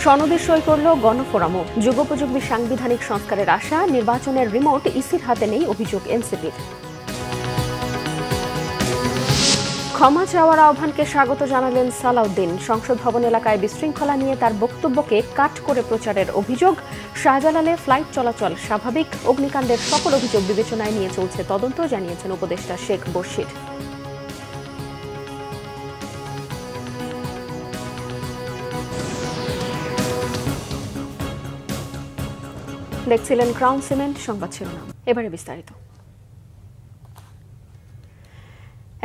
সনদে সই করল গণফোরামও। যুগোপযোগী সাংবিধানিক সংস্কারের আশা, নির্বাচনের রিমোট ইসির হাতে নেই, অভিযোগ এনসিপির। ক্ষমা চাওয়ার আহ্বানকে স্বাগত জানালেন সালাউদ্দিন। সংসদ ভবন এলাকায় বিশৃঙ্খলা নিয়ে তার বক্তব্যকে কাট করে প্রচারের অভিযোগ। শাহজালালে ফ্লাইট চলাচল স্বাভাবিক। অগ্নিকাণ্ডের সকল অভিযোগ বিবেচনায় নিয়ে চলছে তদন্ত, জানিয়েছেন উপদেষ্টা শেখ বশির। দেখছিলেন ক্রাউন সিমেন্ট সংবাদ শিরোনাম, এবারে বিস্তারিত।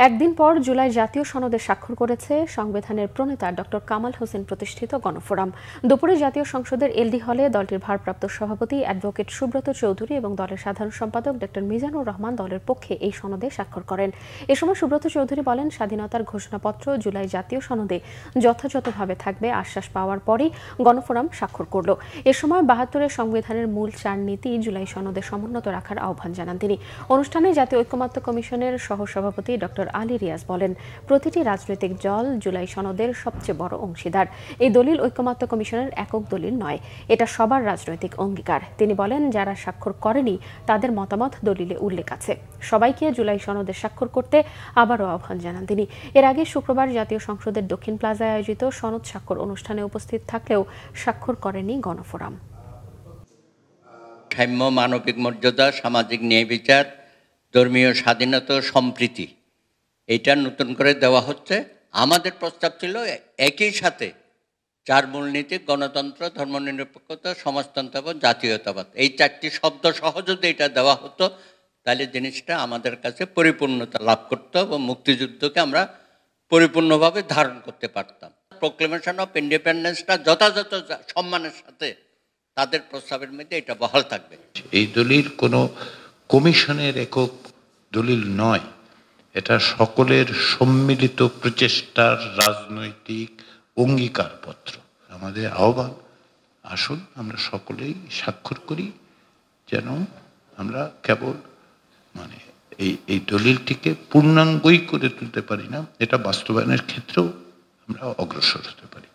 একদিন পর জুলাই জাতীয় সনদে স্বাক্ষর করেছে সংবিধানের প্রণেতা ডক্টর কামাল হোসেন প্রতিষ্ঠিত গণফোরাম। দুপুরে জাতীয় সংসদের এলডি হলে দলটির ভারপ্রাপ্ত সভাপতি অ্যাডভোকেট সুব্রত চৌধুরী এবং দলের সাধারণ সম্পাদক ডক্টর মিজানুর রহমান দলের পক্ষে এই সনদে স্বাক্ষর করেন। এ সময় সুব্রত চৌধুরী বলেন, স্বাধীনতার ঘোষণাপত্র জুলাই জাতীয় সনদে যথাযথভাবে থাকবে আশ্বাস পাওয়ার পরই গণফোরাম স্বাক্ষর করল। এ সময় ৭২-এর সংবিধানের মূল ৪ নীতি জুলাই সনদে সমুন্নত রাখার আহ্বান জানান তিনি। অনুষ্ঠানে জাতীয় ঐক্যমত্য কমিশনের সহসভাপতি ডক্টর আলী রিয়াজ বলেন, প্রতিটি রাজনৈতিক দল জুলাই সনদের সবচেয়ে বড় অংশীদার। এই দলিল ঐক্যমত্য কমিশনের একক দলিল নয়, এটা সবার রাজনৈতিক অঙ্গীকার। তিনি বলেন, যারা স্বাক্ষর করেনি তাদের মতামত দলিলে উল্লেখ আছে। সবাইকে জুলাই সনদে স্বাক্ষর করতে আবারও আহ্বান জানান তিনি। এর আগে শুক্রবার জাতীয় সংসদের দক্ষিণ প্লাজায় আয়োজিত সনদ স্বাক্ষর অনুষ্ঠানে উপস্থিত থাকলেও স্বাক্ষর করেনি গণফোরাম। সাম্য, মানবিক মর্যাদা, সামাজিক ন্যায় বিচার, ধর্মীয় স্বাধীনতা, সম্প্রীতি, এটা নতুন করে দেওয়া হচ্ছে। আমাদের প্রস্তাব ছিল একই সাথে 4 মূলনীতি, গণতন্ত্র, ধর্মনিরপেক্ষতা, সমাজতন্ত্র এবং জাতীয়তাবাদ, এই 4টি শব্দ সহ যদি এটা দেওয়া হতো তাহলে জিনিসটা আমাদের কাছে পরিপূর্ণতা লাভ করত এবং মুক্তিযুদ্ধকে আমরা পরিপূর্ণভাবে ধারণ করতে পারতাম। প্রোক্লেমেশন অফ ইন্ডিপেন্ডেন্সটা যথাযথ সম্মানের সাথে তাদের প্রস্তাবের মধ্যে এটা বহাল থাকবে। এই দলিল কোনো কমিশনের একক দলিল নয়, এটা সকলের সম্মিলিত প্রচেষ্টার রাজনৈতিক অঙ্গীকারপত্র। আমাদের আহ্বান, আসুন আমরা সকলেই স্বাক্ষর করি, যেন আমরা কেবল এই দলিলটিকে পূর্ণাঙ্গই করে তুলতে পারি না, এটা বাস্তবায়নের ক্ষেত্রেও আমরা অগ্রসর হতে পারি।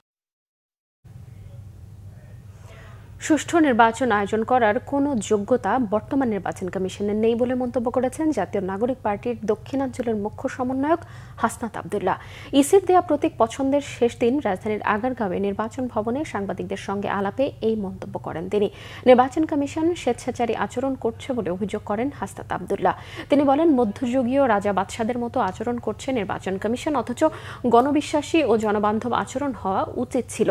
সুষ্ঠু নির্বাচন আয়োজন করার কোনো যোগ্যতা বর্তমান নির্বাচন কমিশনের নেই বলে মন্তব্য করেছেন জাতীয় নাগরিক পার্টির দক্ষিণাঞ্চলের মুখ্য সমন্বয়ক হাসনাত আব্দুল্লাহ। ইসির দেয়া প্রতীক পছন্দের শেষ দিন রাজধানীর আগারগাঁওয়ে নির্বাচন ভবনে সাংবাদিকদের সঙ্গে আলাপে এই মন্তব্য করেন তিনি। নির্বাচন কমিশন স্বেচ্ছাচারী আচরণ করছে বলে অভিযোগ করেন হাসনাত আব্দুল্লাহ। তিনি বলেন, মধ্যযুগীয় রাজা বাদশাদের মতো আচরণ করছে নির্বাচন কমিশন, অথচ গণবিশ্বাসী ও জনবান্ধব আচরণ হওয়া উচিত ছিল।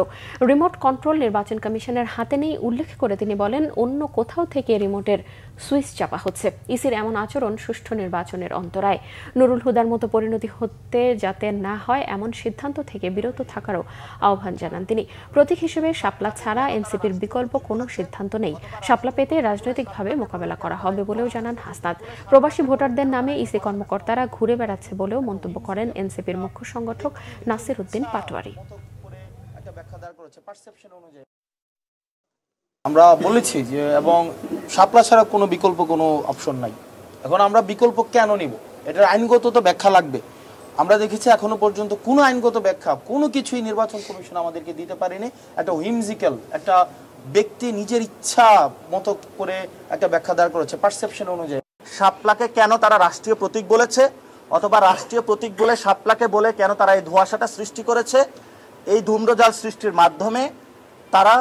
রিমোট কন্ট্রোল নির্বাচন কমিশনের হাতে নেই উল্লেখ করে তিনি বলেন, অন্য কোথাও থেকে রিমোটের সুইচ চাপা হচ্ছে। ইসির এমন আচরণ সুষ্ঠু নির্বাচনের অন্তরায়। নুরুল হুদার মতো পরিণতি হতে যাতে না হয় এমন সিদ্ধান্ত থেকে বিরত থাকারও আহ্বান জানান তিনি। প্রতীক হিসেবে শাপলা ছাড়া এনসিপির বিকল্প কোনো সিদ্ধান্ত নেই। শাপলা পেতে রাজনৈতিকভাবে মোকাবেলা করা হবে বলেও জানান হাসনাত। প্রবাসী ভোটারদের নামে ইসি কর্মকর্তারা ঘুরে বেড়াচ্ছে বলেও মন্তব্য করেন এনসিপির মুখ্য সংগঠক নাসির উদ্দিন পাটোয়ারি। আমরা বলেছি যে এবং শাপলা ছাড়া কোনো বিকল্প কোনো অপশন নাই। এখন আমরা বিকল্প কেন নিব, এটার আইনগত তো ব্যাখ্যা লাগবে। আমরা দেখেছি এখনো পর্যন্ত কোনো আইনগত ব্যাখ্যা কোনো কিছুই নির্বাচন কমিশন আমাদেরকে দিতে পারেনি। একটা হুইমজিক্যাল, একটা ব্যক্তি নিজের ইচ্ছা মতো করে একটা ব্যাখ্যা দাঁড় করেছে পারসেপশন অনুযায়ী। শাপলাকে কেন তারা রাষ্ট্রীয় প্রতীক বলেছে, অথবা রাষ্ট্রীয় প্রতীক বলে শাপলাকে বলে কেন তারা এই ধোঁয়াশাটা সৃষ্টি করেছে, এই ধূম্রজাল সৃষ্টির মাধ্যমে তারা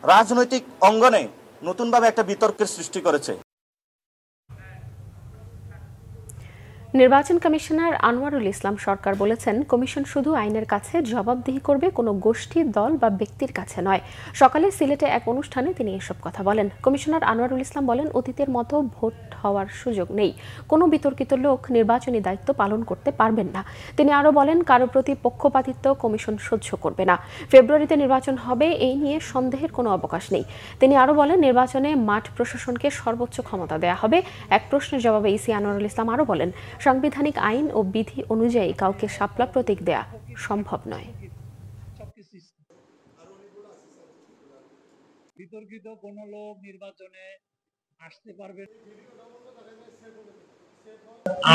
রাজনৈতিক অঙ্গনে নতুনভাবে একটা বিতর্কের সৃষ্টি করেছে। নির্বাচন কমিশনার আনোয়ারুল ইসলাম সরকার বলেছেন, কমিশন শুধু আইনের কাছে জবাবদিহি করবে, কোনো গোষ্ঠী, দল বা ব্যক্তির কাছে নয়। সকালে সিলেটে এক অনুষ্ঠানে তিনি এসব কথা বলেন। কমিশনার আনোয়ারুল ইসলাম বলেন, অতীতের মতো ভোট হওয়ার সুযোগ নেই। কোনো বিতর্কিত লোক নির্বাচনী দায়িত্ব পালন করতে পারবেন না। তিনি আরও বলেন, কারো প্রতি পক্ষপাতিত্ব কমিশন সহ্য করবে না। ফেব্রুয়ারিতে নির্বাচন হবে, এই নিয়ে সন্দেহের কোনো অবকাশ নেই। তিনি আরও বলেন, নির্বাচনে মাঠ প্রশাসনকে সর্বোচ্চ ক্ষমতা দেয়া হবে। এক প্রশ্নের জবাবে ইসি আনোয়ারুল ইসলাম আরও বলেন, সাংবিধানিক আইন ও বিধি অনুযায়ী কাউকে শাপলা প্রতীক দেয়া সম্ভব নয়। বিতর্কিত কোন লোক নির্বাচনে আসতে পারবে।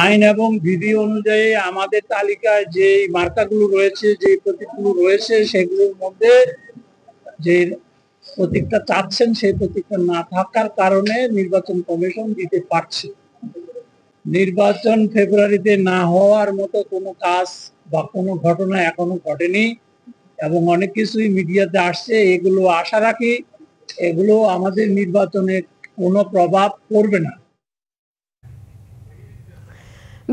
আইন এবং বিধি অনুযায়ী আমাদের তালিকায় যে মার্কাগুলো রয়েছে, যে প্রতীকগুলো রয়েছে, সেগুলোর মধ্যে যে প্রতীকটা চাচ্ছেন সেই প্রতীকটা না থাকার কারণে নির্বাচন কমিশন দিতে পারছে। নির্বাচন ফেব্রুয়ারিতে না হওয়ার মতো কোনো কাজ বা কোনো ঘটনা এখনো ঘটেনি এবং অনেক কিছুই মিডিয়াতে আসছে। এগুলো আশা রাখি এগুলো আমাদের নির্বাচনে কোনো প্রভাব পড়বে না।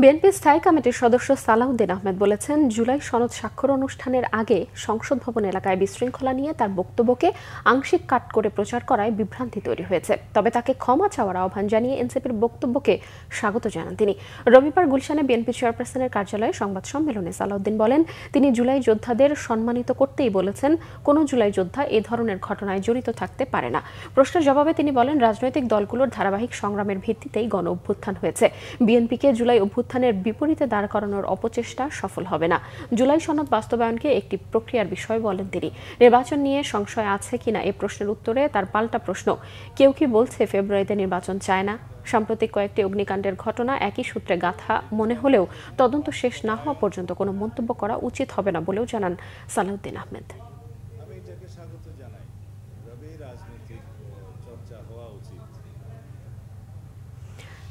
বিএনপি স্থায়ী কমিটির সদস্য সালাউদ্দিন আহমেদ বলেছেন, জুলাই সনদ স্বাক্ষর অনুষ্ঠানের আগে সংসদ ভবন এলাকায় বিশৃঙ্খলা নিয়ে তার বক্তব্যকে আংশিক কাট করে প্রচার করায় বিভ্রান্তি তৈরি হয়েছে। তবে তাকে ক্ষমা চাওয়ার আহ্বান জানিয়ে এনসিপির বক্তব্যকে স্বাগত জানান তিনি। রবিবার গুলশানে বিএনপি চেয়ারপারসনের কার্যালয়ে সংবাদ সম্মেলনে সালাউদ্দিন বলেন, তিনি জুলাই যোদ্ধাদের সম্মানিত করতেই বলেছেন, কোনো জুলাই যোদ্ধা এ ধরনের ঘটনায় জড়িত থাকতে পারে না। প্রশ্নের জবাবে তিনি বলেন, রাজনৈতিক দলগুলোর ধারাবাহিক সংগ্রামের ভিত্তিতেই গণ অভ্যুত্থান হয়েছে। বিএনপিকে জুলাই অভ্যুত্থানের বিপরীতে দাঁড় করানোর অপচেষ্টা সফল হবে না। জুলাই সনদ বাস্তবায়নকে একটি প্রক্রিয়ার বিষয় বলেন তিনি। নির্বাচন নিয়ে সংশয় আছে কিনা এ প্রশ্নের উত্তরে তার পাল্টা প্রশ্ন, কেউ কি বলছে ফেব্রুয়ারিতে নির্বাচন চায় না? সাম্প্রতিক কয়েকটি অগ্নিকাণ্ডের ঘটনা একই সূত্রে গাঁথা মনে হলেও তদন্ত শেষ না হওয়া পর্যন্ত কোনো মন্তব্য করা উচিত হবে না বলেও জানান সালাউদ্দিন আহমেদ।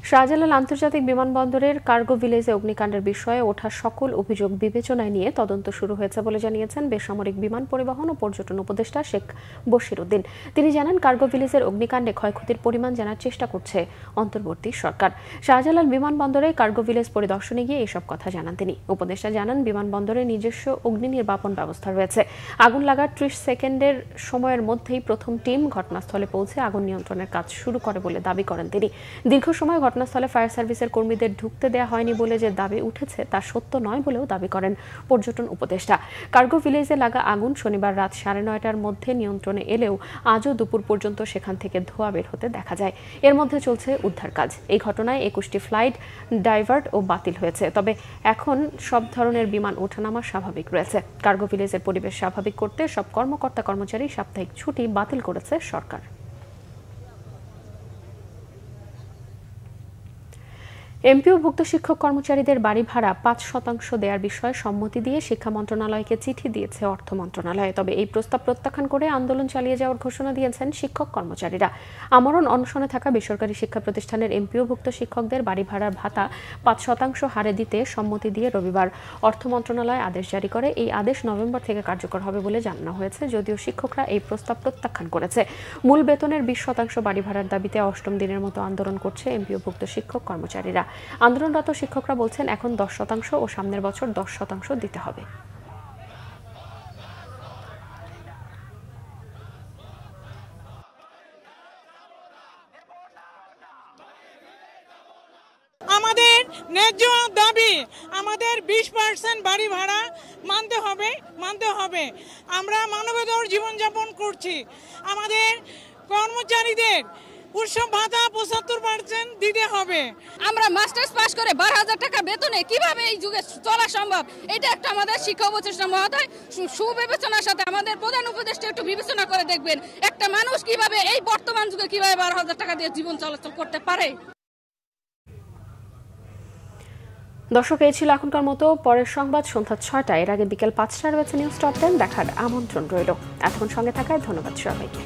শাহজালাল আন্তর্জাতিক বিমানবন্দরের কার্গো ভিলেজে অগ্নিকাণ্ডের বিষয়ে ওঠা সকল অভিযোগ বিবেচনায় নিয়ে তদন্ত শুরু হয়েছে বলে জানিয়েছেন বেসামরিক বিমান পরিবহন ও পর্যটন উপদেষ্টা শেখ বশির উদ্দিন। তিনি জানান, কার্গো ভিলেজের অগ্নিকাণ্ডে ক্ষয়ক্ষতির পরিমাণ জানার চেষ্টা করছে অন্তর্বর্তী সরকার। শাহজালাল বিমানবন্দরে কার্গো ভিলেজ পরিদর্শনে গিয়ে এসব কথা জানান তিনি। উপদেষ্টা জানান, বিমানবন্দরে নিজস্ব অগ্নি নির্বাপন ব্যবস্থা রয়েছে। আগুন লাগার ৩০ সেকেন্ডের সময়ের মধ্যেই প্রথম টিম ঘটনাস্থলে পৌঁছে আগুন নিয়ন্ত্রণের কাজ শুরু করে বলে দাবি করেন তিনি। দীর্ঘ সময় ঘটনাস্থলে ফায়ার সার্ভিসের কর্মীদের ঢুকতে দেওয়া হয়নি বলে যে দাবি উঠেছে তা সত্য নয় বলেও দাবি করেন পর্যটন উপদেষ্টা। কার্গো ভিলেজে লাগা আগুন শনিবার রাত ৯:৩০টার মধ্যে নিয়ন্ত্রণে এলেও আজও দুপুর পর্যন্ত সেখান থেকে ধোঁয়া বের হতে দেখা যায়। এর মধ্যে চলছে উদ্ধার কাজ। এই ঘটনায় ২১টি ফ্লাইট ডাইভার্ট ও বাতিল হয়েছে। তবে এখন সব ধরনের বিমান ওঠানামা স্বাভাবিক রয়েছে। কার্গো ভিলেজের পরিবেশ স্বাভাবিক করতে সব কর্মকর্তা কর্মচারী সাপ্তাহিক ছুটি বাতিল করেছে সরকার। এমপিওভুক্ত শিক্ষক কর্মচারীদের বাড়ি ভাড়া ৫% দেওয়ার বিষয়ে সম্মতি দিয়ে শিক্ষা মন্ত্রণালয়কে চিঠি দিয়েছে অর্থ মন্ত্রণালয়। তবে এই প্রস্তাব প্রত্যাখ্যান করে আন্দোলন চালিয়ে যাওয়ার ঘোষণা দিয়েছেন শিক্ষক কর্মচারীরা। আমরণ অনশনে থাকা বেসরকারি শিক্ষা প্রতিষ্ঠানের এমপিওভুক্ত শিক্ষকদের বাড়ি ভাড়ার ভাতা ৫% হারে দিতে সম্মতি দিয়ে রবিবার অর্থ মন্ত্রণালয় আদেশ জারি করে। এই আদেশ নভেম্বর থেকে কার্যকর হবে বলে জানানো হয়েছে, যদিও শিক্ষকরা এই প্রস্তাব প্রত্যাখ্যান করেছে। মূল বেতনের ২০% বাড়ি ভাড়ার দাবিতে অষ্টম দিনের মতো আন্দোলন করছে এমপিওভুক্ত শিক্ষক কর্মচারীরা। আন্দোলনরত শিক্ষকরা বলছেন, এখন 10% ও সামনের বছর 10% দিতে হবে। আমাদের ন্যায্য দাবি, আমাদের 20% বাড়ি ভাড়া মানতে হবে। আমরা মানবেতর জীবনযাপন করছি। আমাদের কর্মচারীদের উৎসব ভাতা 75% দিতে হবে। আমরা মাস্টার্স পাস করে 12,000 টাকা বেতনে কিভাবে এই যুগে চলা সম্ভব? এটা একটা আমাদের শিক্ষা উপদেষ্টা মহোদয় সুবিবেচনার সাথে আমাদের প্রধান উপদেষ্টা একটু বিবেচনা করে দেখবেন, একটা মানুষ কিভাবে এই বর্তমান যুগে কিভাবে 12,000 টাকা দিয়ে জীবন চলাচল করতে পারে। দর্শক, এই ছিল এখনকার মতো। পরের সংবাদ সন্ধ্যা ৬টায়। এর আগে বিকেল ৫টায় রয়েছে নিউজ টপ 10 দেখার আমন্ত্রণ রইল। এতক্ষণ সঙ্গে থাকায় ধন্যবাদ সবাইকে।